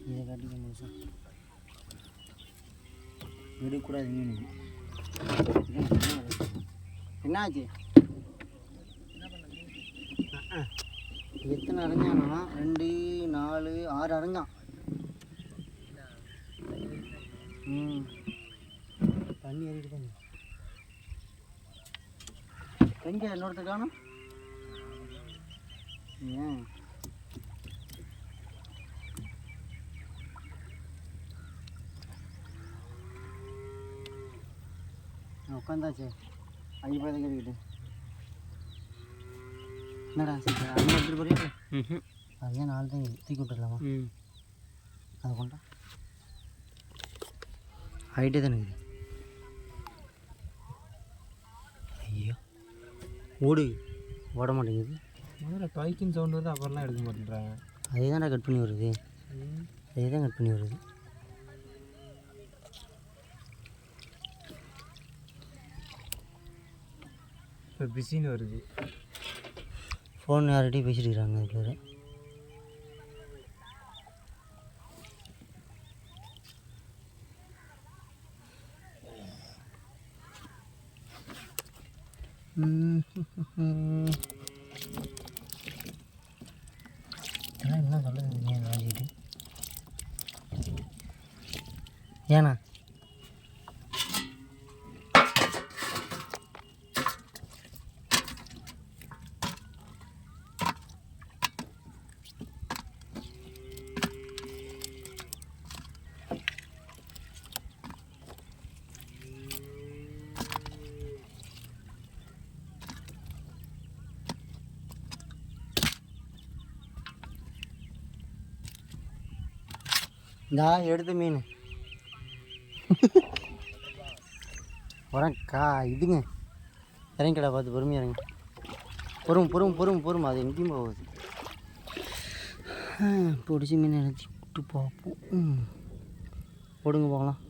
இதை காட்டிக்க முழுசா எடுக்கூடாது மீன். என்னாச்சு? எத்தனை அரைஞ்சானா? 2 4 6 அரைஞ்சான். தண்ணி ஏறிட்டு தாங்க. எங்கே இன்னொருத்தர் காணும்? ஏன் உட்காந்தாச்சு. அங்கே போய் தான் கேட்டுக்கிட்டு என்னடா சரி அங்கே எடுத்துகிட்டு போறீங்க. அதுதான் 4 தான் தூக்கி விட்டுடலாமா? அதை கொண்டா ஹைட்டே தானே இருக்குது. ஐயோ ஓட மாட்டேங்குது. முதல்ல டாய்க்கின் சவுண்ட் வந்து அப்புறம்லாம் எடுக்க மாட்டேன்றாங்க. அதே தான்டா கட் பண்ணி வருது. அதே தான் கட் பண்ணி வருது. இப்போ பிஸின்னு வருது. ஃபோன் யார்கிட்டையும் பேசிட்டு இருக்கிறாங்க அதுக்குள்ள. என்ன சொல்லுது ஏன் வாங்கிட்டு ஏண்ணா இந்தா எடுத்த மீன் வரேன்க்கா. இதுங்க இறங்கிக்கடா பார்த்து பொறுமையாக இறங்க. பொறும் அது எங்கேயும் போகுது. பிடிச்சி மீன் நினச்சி விட்டு பார்ப்போம். போடுங்க போகலாம்.